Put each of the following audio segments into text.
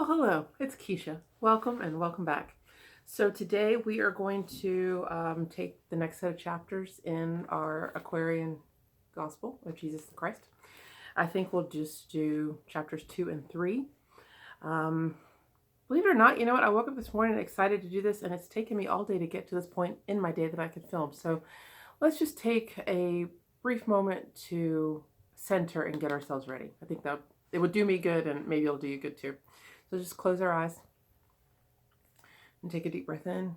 Well, hello, it's Kesha. Welcome and welcome back. So, today we are going to take the next set of chapters in our Aquarian Gospel of Jesus Christ. I think we'll just do chapters 2 and 3. Believe it or not, you know what? I woke up this morning excited to do this, and it's taken me all day to get to this point in my day that I could film. So, let's just take a brief moment to center and get ourselves ready. I think that it would do me good, and maybe it'll do you good too. So just close our eyes and take a deep breath in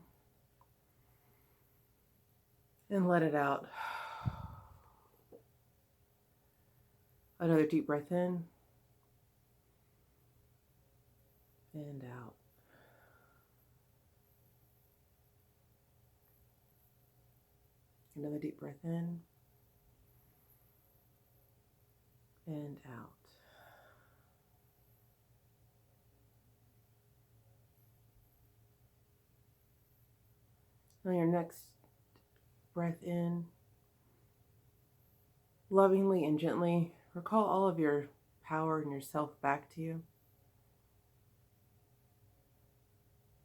and let it out. Another deep breath in and out. Another deep breath in and out. On your next breath in, lovingly and gently recall all of your power and yourself back to you.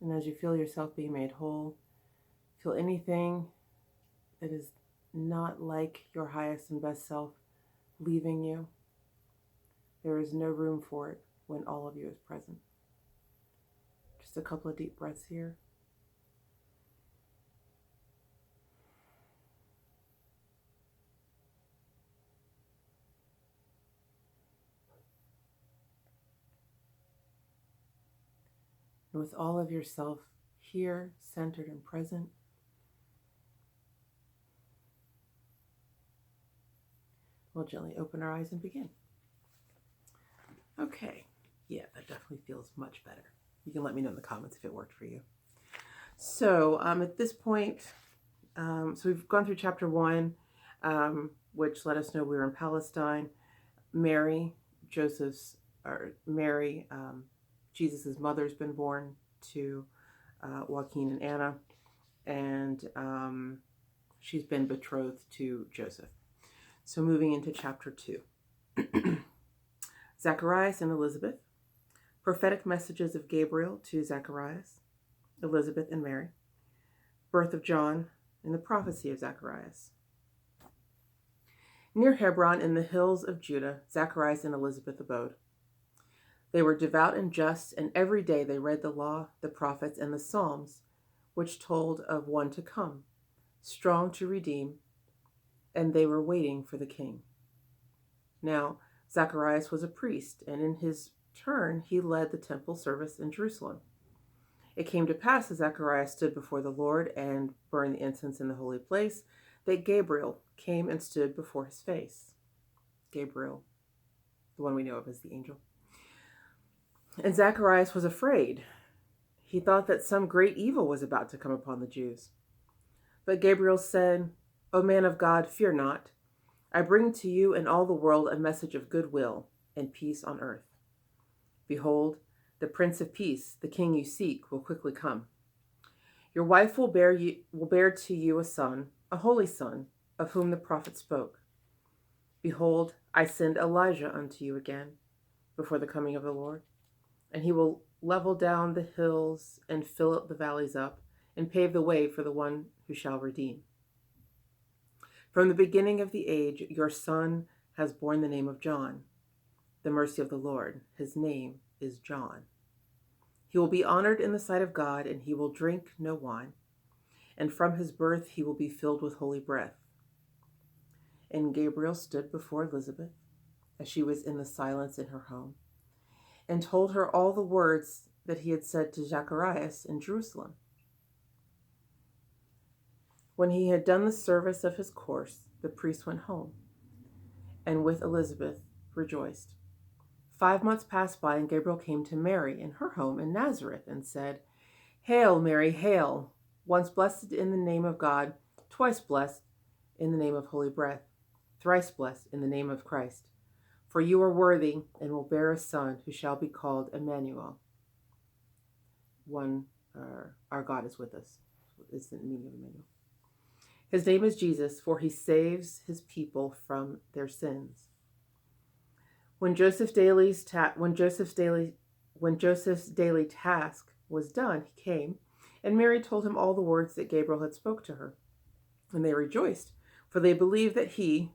And as you feel yourself being made whole, feel anything that is not like your highest and best self leaving you. There is no room for it when all of you is present. Just a couple of deep breaths here. And with all of yourself here, centered and present, we'll gently open our eyes and begin. Okay, yeah, that definitely feels much better. You can let me know in the comments if it worked for you. So at this point, so we've gone through chapter 1, which let us know we were in Palestine. Mary, Jesus' mother's been born to Joaquin and Anna, and she's been betrothed to Joseph. So moving into chapter 2. Zacharias and Elizabeth. Prophetic messages of Gabriel to Zacharias, Elizabeth, and Mary. Birth of John and the prophecy of Zacharias. Near Hebron in the hills of Judah, Zacharias and Elizabeth abode. They were devout and just, and every day they read the law, the prophets, and the Psalms, which told of one to come, strong to redeem, and they were waiting for the king. Now, Zacharias was a priest, and in his turn he led the temple service in Jerusalem. It came to pass as Zacharias stood before the Lord and burned the incense in the holy place, that Gabriel came and stood before his face. Gabriel, the one we know of as the angel. And Zacharias was afraid. He thought that some great evil was about to come upon the Jews. But Gabriel said, O man of God, fear not. I bring to you and all the world a message of goodwill and peace on earth. Behold, the Prince of Peace, the King you seek, will quickly come. Your wife will bear to you a son, a holy son, of whom the prophet spoke. Behold, I send Elijah unto you again, before the coming of the Lord, and he will level down the hills and fill up the valleys up, and pave the way for the one who shall redeem. From the beginning of the age, your son has borne the name of John, the mercy of the Lord. His name is John. He will be honored in the sight of God, and he will drink no wine. And from his birth he will be filled with holy breath. And Gabriel stood before Elizabeth, as she was in the silence in her home, and told her all the words that he had said to Zacharias in Jerusalem. When he had done the service of his course, the priest went home, and with Elizabeth rejoiced. 5 months passed by, and Gabriel came to Mary in her home in Nazareth, and said, Hail, Mary, hail, once blessed in the name of God, twice blessed in the name of holy breath, thrice blessed in the name of Christ. For you are worthy, and will bear a son, who shall be called Immanuel. Our God is with us, is the meaning of Immanuel. His name is Jesus, for he saves his people from their sins. When Joseph's daily When Joseph's daily task was done, he came, and Mary told him all the words that Gabriel had spoke to her. And they rejoiced, for they believed that he,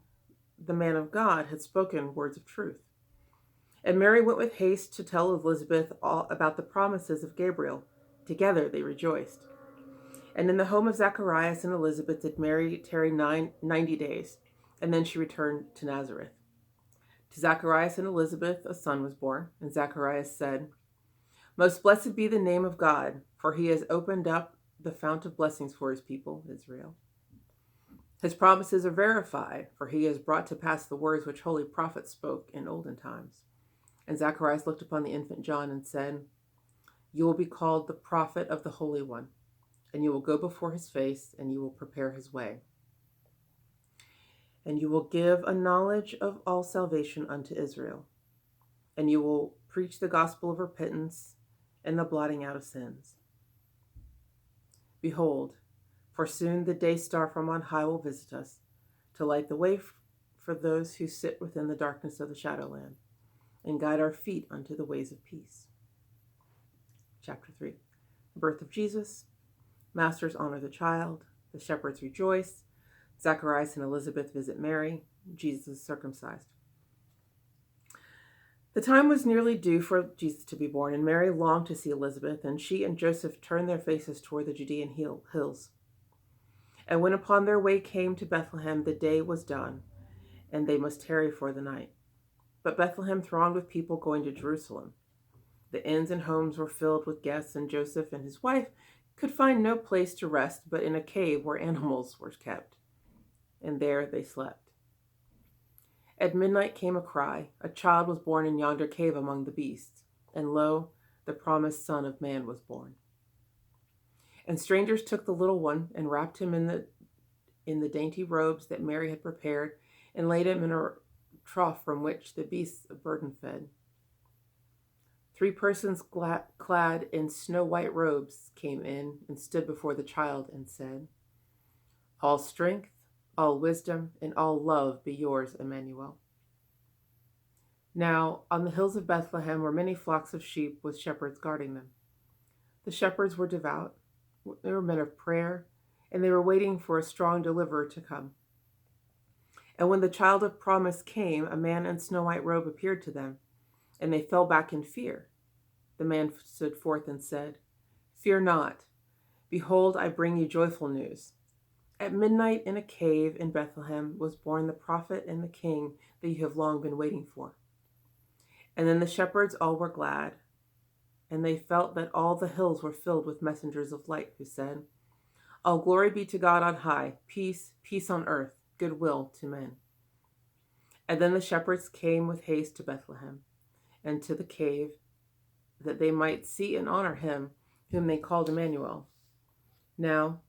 the man of God, had spoken words of truth. And Mary went with haste to tell Elizabeth all about the promises of Gabriel. Together they rejoiced. And in the home of Zacharias and Elizabeth did Mary tarry 90 days, and then she returned to Nazareth. To Zacharias and Elizabeth a son was born, and Zacharias said, "Most blessed be the name of God, for he has opened up the fount of blessings for his people, Israel. His promises are verified, for he has brought to pass the words which holy prophets spoke in olden times." And Zacharias looked upon the infant John and said, "You will be called the prophet of the Holy One, and you will go before his face, and you will prepare his way. And you will give a knowledge of all salvation unto Israel, and you will preach the gospel of repentance and the blotting out of sins. Behold, for soon the day star from on high will visit us, to light the way for those who sit within the darkness of the shadowland, and guide our feet unto the ways of peace." Chapter 3. The birth of Jesus. Masters honor the child. The shepherds rejoice. Zacharias and Elizabeth visit Mary. Jesus is circumcised. The time was nearly due for Jesus to be born, and Mary longed to see Elizabeth, and she and Joseph turned their faces toward the Judean hills. And when upon their way came to Bethlehem, the day was done, and they must tarry for the night. But Bethlehem thronged with people going to Jerusalem. The inns and homes were filled with guests, and Joseph and his wife could find no place to rest but in a cave where animals were kept. And there they slept. At midnight came a cry, "A child was born in yonder cave among the beasts." And lo, the promised Son of Man was born. And strangers took the little one and wrapped him in the dainty robes that Mary had prepared, and laid him in a trough from which the beasts of burden fed. 3 persons clad in snow-white robes came in and stood before the child and said, "All strength, all wisdom, and all love be yours, Immanuel." Now, on the hills of Bethlehem were many flocks of sheep with shepherds guarding them. The shepherds were devout. They were men of prayer, and they were waiting for a strong deliverer to come. And when the child of promise came, a man in snow-white robe appeared to them, and they fell back in fear. The man stood forth and said, "Fear not. Behold, I bring you joyful news. At midnight in a cave in Bethlehem was born the prophet and the king that you have long been waiting for." And then the shepherds all were glad, and they felt that all the hills were filled with messengers of light who said, "All glory be to God on high, peace, peace on earth, goodwill to men." And then the shepherds came with haste to Bethlehem and to the cave, that they might see and honor him whom they called Immanuel. Now,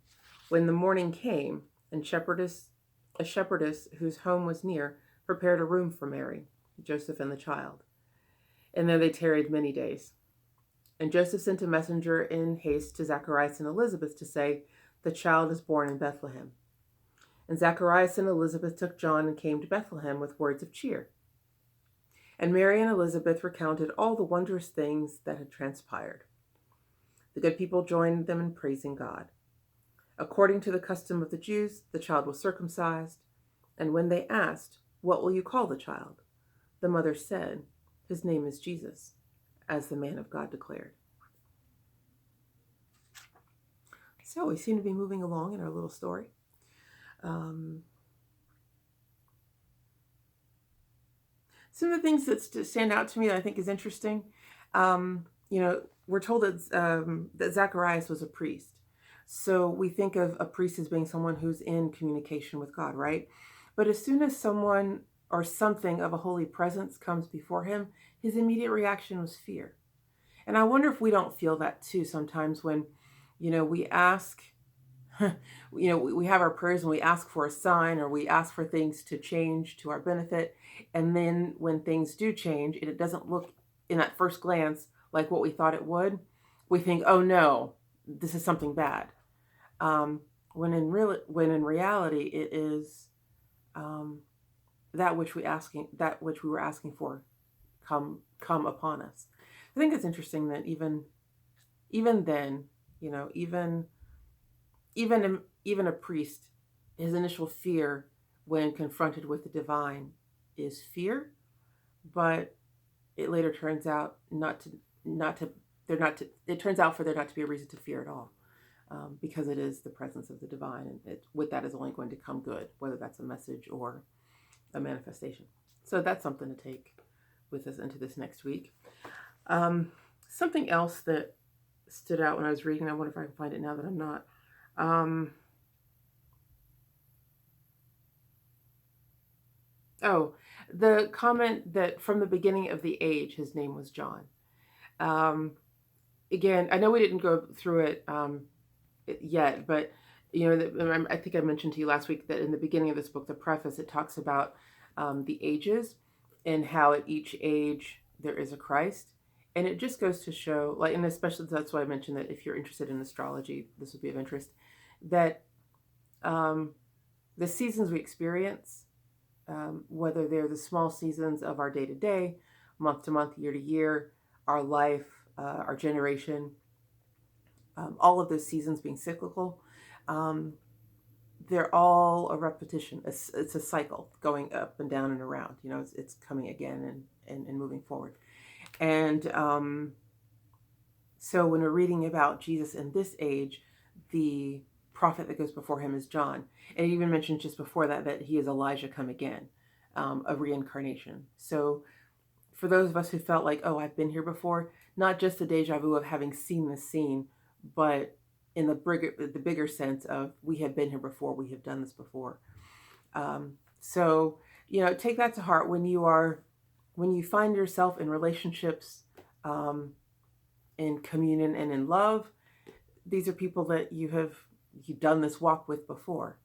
when the morning came, and a shepherdess whose home was near prepared a room for Mary, Joseph, and the child. And there they tarried many days. And Joseph sent a messenger in haste to Zacharias and Elizabeth to say, "The child is born in Bethlehem." And Zacharias and Elizabeth took John and came to Bethlehem with words of cheer. And Mary and Elizabeth recounted all the wondrous things that had transpired. The good people joined them in praising God. According to the custom of the Jews, the child was circumcised, and when they asked, "What will you call the child?" the mother said, "His name is Jesus," as the man of God declared. So we seem to be moving along in our little story. Some of the things that stand out to me that I think is interesting, we're told that Zacharias was a priest. So we think of a priest as being someone who's in communication with God, right? But as soon as someone or something of a holy presence comes before him, his immediate reaction was fear. And I wonder if we don't feel that too sometimes when, we ask, we have our prayers and we ask for a sign or we ask for things to change to our benefit. And then when things do change and it doesn't look in that first glance like what we thought it would, we think, "Oh no, this is something bad." When in reality it is that which we were asking for come upon us. I think it's interesting that even then, you know, even a priest, his initial fear when confronted with the divine is fear, but it later turns out not to they're not to it turns out for there not to be a reason to fear at all, because it is the presence of the divine, and with that is only going to come good, whether that's a message or a manifestation. So that's something to take with us into this next week. Something else that stood out when I was reading, I wonder if I can find it now that I'm not. Oh, the comment that from the beginning of the age, his name was John. Again, I know we didn't go through it yet, but you know, I think I mentioned to you last week that in the beginning of this book, the preface, it talks about the ages and how at each age there is a Christ. And it just goes to show, like, and especially that's why I mentioned that if you're interested in astrology, this would be of interest, that the seasons we experience, whether they're the small seasons of our day to day, month to month, year to year, our life, our generation, all of those seasons being cyclical, they're all a repetition. It's a cycle going up and down and around. You know, it's coming again and moving forward. And so when we're reading about Jesus in this age, the prophet that goes before him is John. And it even mentions just before that he is Elijah come again, a reincarnation. So for those of us who felt like, oh, I've been here before, not just the deja vu of having seen the scene, but in the bigger sense of we have been here before, we have done this before. So, you know, take that to heart when you find yourself in relationships, in communion and in love. These are people that you've done this walk with before.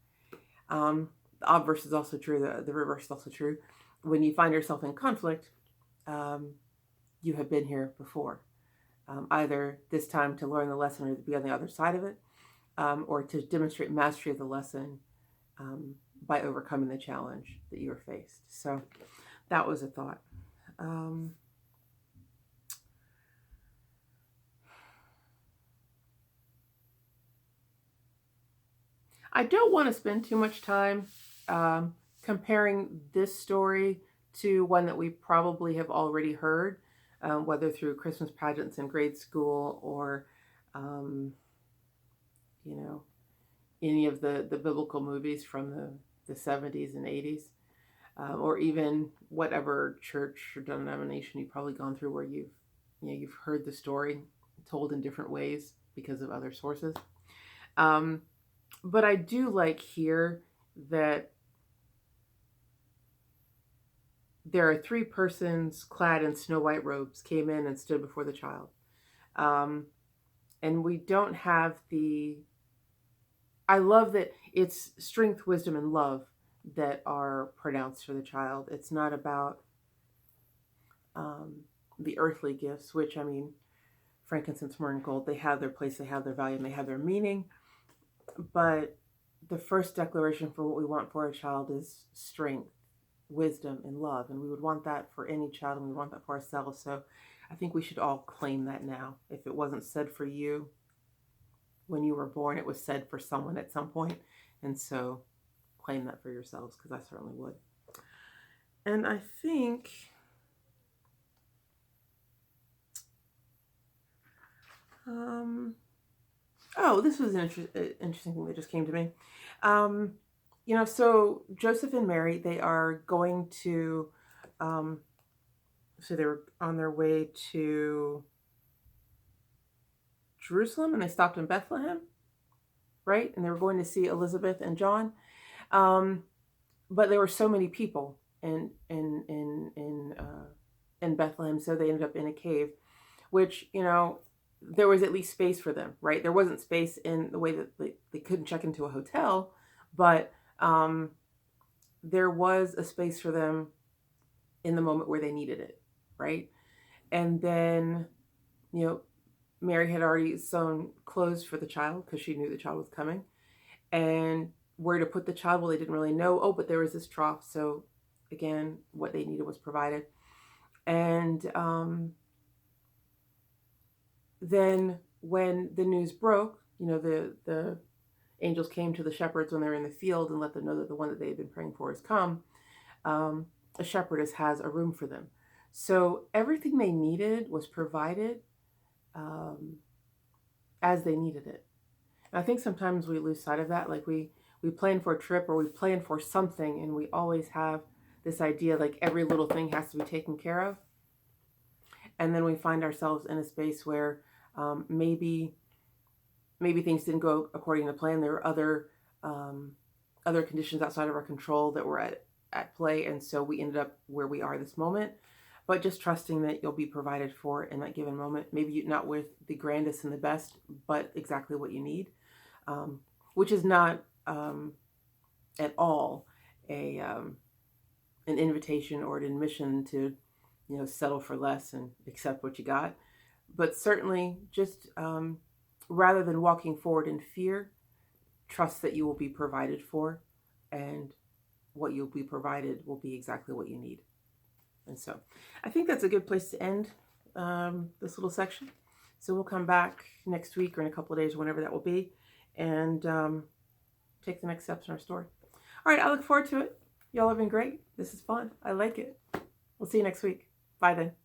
The obverse is also true. The reverse is also true. When you find yourself in conflict, you have been here before. Either this time to learn the lesson or to be on the other side of it, or to demonstrate mastery of the lesson by overcoming the challenge that you were faced. So that was a thought. I don't want to spend too much time comparing this story to one that we probably have already heard, whether through Christmas pageants in grade school or, you know, any of the biblical movies from the 70s and 80s, or even whatever church or denomination you've probably gone through where you've heard the story told in different ways because of other sources. But I do like here that there are 3 persons clad in snow white robes came in and stood before the child. And we don't have I love that it's strength, wisdom, and love that are pronounced for the child. It's not about the earthly gifts, which, I mean, frankincense, myrrh, and gold, they have their place, they have their value, and they have their meaning. But the first declaration for what we want for a child is strength, wisdom, and love. And we would want that for any child, and we want that for ourselves. So I think we should all claim that now. If it wasn't said for you when you were born, it was said for someone at some point. And so claim that for yourselves, because I certainly would. And I think this was an interesting thing that just came to me. You know, so Joseph and Mary, they are going to, so they were on their way to Jerusalem, and they stopped in Bethlehem, right? And they were going to see Elizabeth and John. But there were so many people in Bethlehem, so they ended up in a cave, which, you know, there was at least space for them, right? There wasn't space in the way that they couldn't check into a hotel, but there was a space for them in the moment where they needed it, right? And then, you know, Mary had already sewn clothes for the child because she knew the child was coming. And where to put the child, well, they didn't really know. Oh, but there was this trough. So again, what they needed was provided. And then when the news broke, the angels came to the shepherds when they were in the field and let them know that the one that they had been praying for has come. A shepherdess has a room for them. So everything they needed was provided as they needed it. And I think sometimes we lose sight of that. Like we plan for a trip or we plan for something, and we always have this idea like every little thing has to be taken care of. And then we find ourselves in a space where maybe things didn't go according to plan. There were other conditions outside of our control that were at play, and so we ended up where we are this moment. But just trusting that you'll be provided for in that given moment. Maybe not with the grandest and the best, but exactly what you need, which is not at all an invitation or an admission to settle for less and accept what you got. But certainly just rather than walking forward in fear, trust that you will be provided for, and what you'll be provided will be exactly what you need. And so I think that's a good place to end this little section. So we'll come back next week or in a couple of days, whenever that will be, and take the next steps in our story. All right, I look forward to it. Y'all have been great. This is fun. I like it. We'll see you next week. Bye then.